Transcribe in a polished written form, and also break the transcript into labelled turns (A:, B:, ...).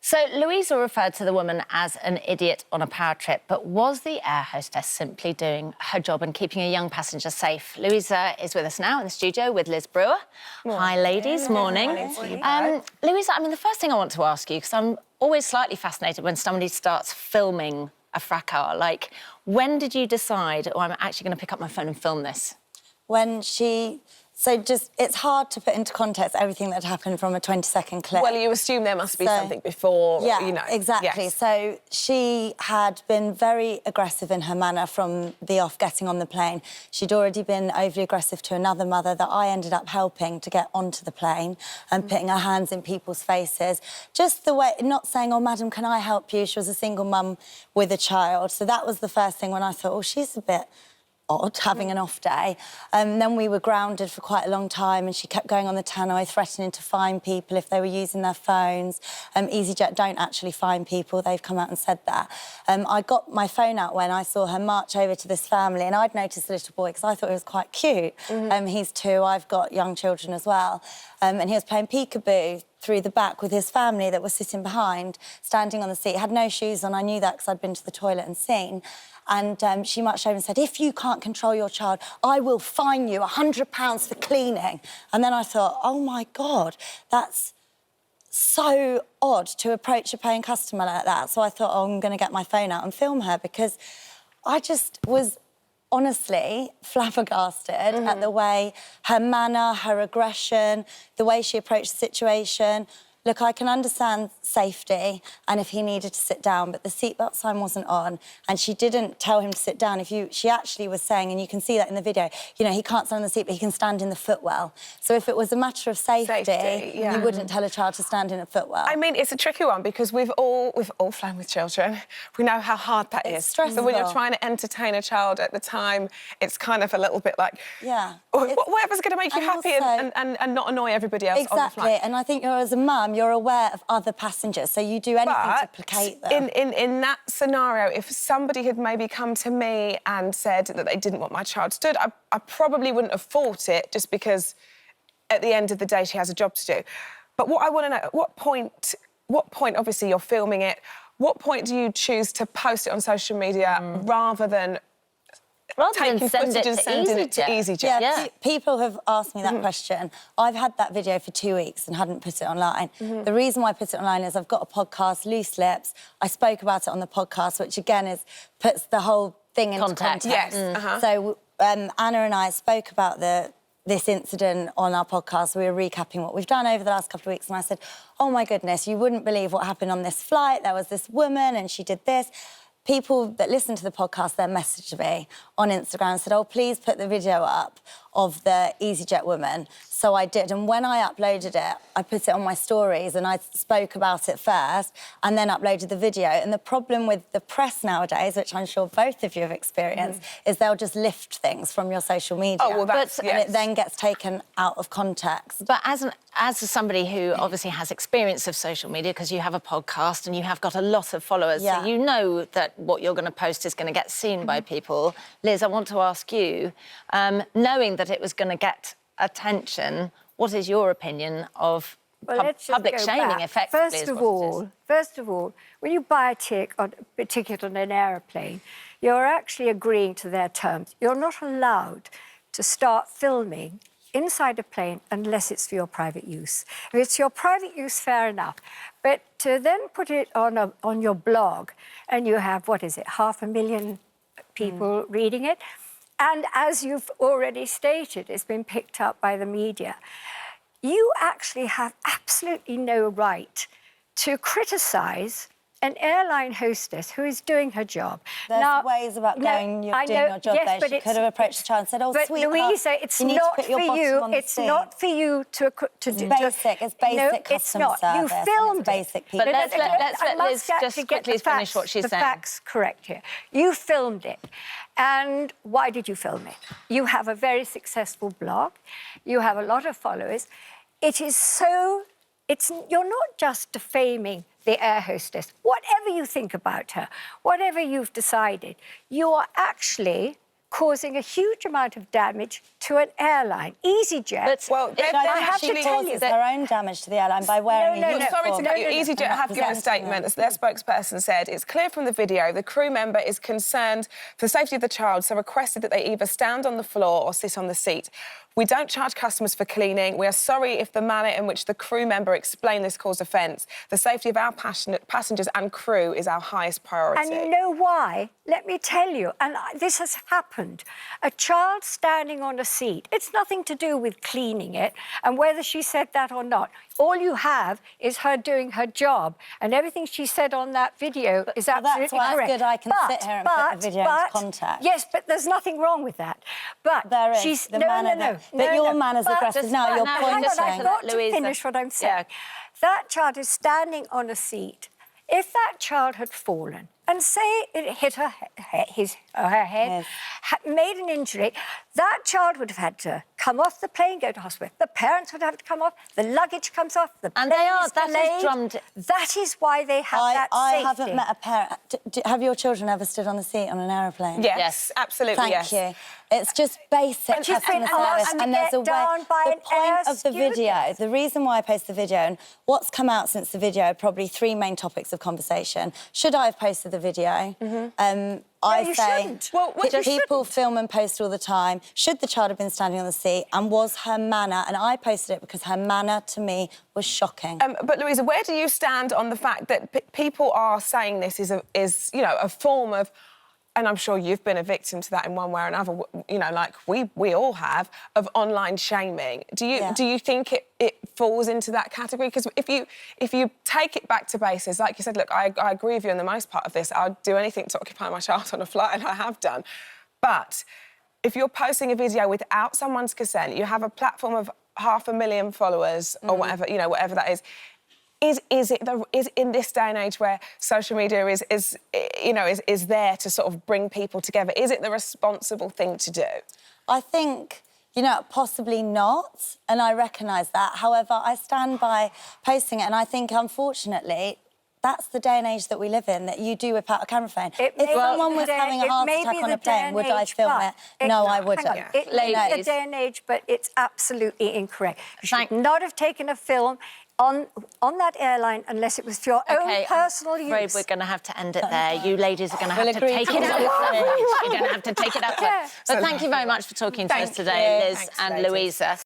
A: So Louisa referred to the woman as an idiot on a power trip, but was the air hostess simply doing her job and keeping a young passenger safe? Louisa is with us now in the studio with Liz Brewer. Morning. Hi, ladies. Morning. Louisa, I mean, the first thing I want to ask you, because I'm always slightly fascinated when somebody starts filming a fracas, like, when did you decide, oh, I'm actually going to pick up my phone and film this?
B: When she... So just, it's hard to put into context everything that happened from a 20-second clip.
C: Well, you assume there must be something before,
B: yeah,
C: you know.
B: Exactly.
C: Yes.
B: So she had been very aggressive in her manner from the off getting on the plane. She'd already been overly aggressive to another mother that I ended up helping to get onto the plane and putting her hands in people's faces. Just the way, not saying, oh, madam, can I help you? She was a single mum with a child. So that was the first thing when I thought, oh, she's a bit odd, having an off day. Then we were grounded for quite a long time and she kept going on the tannoy, threatening to fine people if they were using their phones. Easyjet don't actually fine people, they've come out and said that. I got my phone out when I saw her march over to this family and I'd noticed the little boy because I thought he was quite cute. He's 2, I've got young children as well. And he was playing peekaboo through the back with his family that was sitting behind, standing on the seat. He had no shoes on, I knew that because I'd been to the toilet and seen. And she marched over and said, if you can't control your child, I will fine you £100 for cleaning. And then I thought, oh, my God, that's so odd to approach a paying customer like that. So I thought, oh, I'm going to get my phone out and film her because I just was honestly flabbergasted at the way her manner, her aggression, the way she approached the situation. Look, I can understand safety and if he needed to sit down, but the seatbelt sign wasn't on and she didn't tell him to sit down. She actually was saying, and you can see that in the video, you know, he can't stand on the seat, but he can stand in the footwell. So if it was a matter of safety, you wouldn't tell a child to stand in a footwell.
C: I mean, it's a tricky one because we've all flown with children. We know how hard that is.
B: Stressful.
C: So when you're trying to entertain a child at the time, it's kind of a little bit like, whatever's going to make you happy and not annoy everybody else on the flight.
B: Exactly, and I think as a mum, you're aware of other passengers, so you do anything to placate them.
C: In that scenario, if somebody had maybe come to me and said that they didn't want my child stood, I probably wouldn't have fought it just because at the end of the day she has a job to do. But what I want to know, at what point, obviously you're filming it, what point do you choose to post it on social media rather than taking footage and sending it to Easyjet?
B: Yeah, people have asked me that question. I've had that video for 2 weeks and hadn't put it online. The reason why I put it online is I've got a podcast, Loose Lips. I spoke about it on the podcast, which again puts the whole thing into context.
C: Yes.
B: So Anna and I spoke about this incident on our podcast. We were recapping what we've done over the last couple of weeks and I said, oh my goodness, you wouldn't believe what happened on this flight. There was this woman and she did this. People that listen to the podcast, they messaged me on Instagram and said, oh, please put the video up of the Easyjet woman. So I did, and when I uploaded it, I put it on my stories and I spoke about it first and then uploaded the video. And the problem with the press nowadays, which I'm sure both of you have experienced, is they'll just lift things from your social media.
C: Oh, well, that's...
B: And it then gets taken out of context.
A: But as somebody who obviously has experience of social media, because you have a podcast and you have got a lot of followers, so you know that what you're going to post is going to get seen by people. Liz, I want to ask you, knowing that it was going to get attention, what is your opinion of public shaming effectively?
D: First of all, when you buy a ticket on an aeroplane, you're actually agreeing to their terms. You're not allowed to start filming inside a plane unless it's for your private use. If it's your private use, fair enough. But to then put it on your blog and you have, 500,000 people reading it, and as you've already stated, it's been picked up by the media, you actually have absolutely no right to criticise an airline hostess who is doing her job.
B: There's ways about doing your job there. She could have approached the child and said, oh, sweetheart,
D: Louisa, it's not for you. It's not for you to do.
B: It's basic customer service.
D: You filmed
B: basic
D: it.
A: But let's let Liz just quickly finish what she's saying.
D: The facts correct here. You filmed it. And why did you film it? You have a very successful blog. You have a lot of followers. It is so... You're not just defaming the air hostess. Whatever you think about her, whatever you've decided, you are actually causing a huge amount of damage to an airline. Easyjet.
A: But,
C: well,
B: I have to
C: actually
B: tell you her own damage to the airline by wearing a uniform.
C: Sorry to cut you. Easyjet have given a statement. As their spokesperson said, it's clear from the video the crew member is concerned for the safety of the child, so requested that they either stand on the floor or sit on the seat. We don't charge customers for cleaning. We are sorry if the manner in which the crew member explained this caused offence. The safety of our passengers and crew is our highest priority.
D: And you know why? Let me tell you, and this has happened. A child standing on a seat, it's nothing to do with cleaning it and whether she said that or not. All you have is her doing her job, and everything she said on that video is absolutely
B: that's why
D: correct.
B: it's good I can sit here and put the video into context.
D: Yes, but there's nothing wrong with that. But
B: there is
D: she's
B: the manner
D: no,
B: your manner's aggressive now. You're
D: hang
B: pointing.
D: on, I've got to finish what I'm saying. That child is standing on a seat. If that child had fallen and say it hit her head, made an injury, that child would have had to come off the plane, go to hospital. The parents would have to come off, the luggage comes off, the plane is delayed. That is why they have that safety.
B: I haven't met a parent. Have your children ever stood on the seat on an aeroplane?
C: Yes, absolutely,
B: Thank you. It's just basic customer service, and there's a way. The point of the video, the reason why I post the video, and what's come out since the video, are probably three main topics of conversation. Should I have posted the video? I say people film and post all the time. Should the child have been standing on the seat? And was her manner? And I posted it because her manner to me was shocking.
C: But Louisa, where do you stand on the fact that people are saying this is a form of, and I'm sure you've been a victim to that in one way or another, you know, like we all have, of online shaming. Do you think it falls into that category? Because if you take it back to basis, like you said, look, I agree with you on the most part of this. I'd do anything to occupy my child on a flight, and I have done. But if you're posting a video without someone's consent, you have a platform of 500,000 followers or whatever, you know, whatever that is. Is in this day and age where social media is there to sort of bring people together, is it the responsible thing to do?
B: I think, you know, possibly not, and I recognise that. However, I stand by posting it, and I think, unfortunately, that's the day and age that we live in, that you do whip out a camera phone. If someone was having a heart attack on a plane, would I film it? No, I wouldn't.
D: It may be the day and age, but it's absolutely incorrect. You should not have taken a film on that airline unless it was for your own personal use.
A: I'm afraid we're going to have to end it there. You ladies are going to have to take it out. You're going to have to take it out. But thank you very much for talking to us today, Liz and Louisa.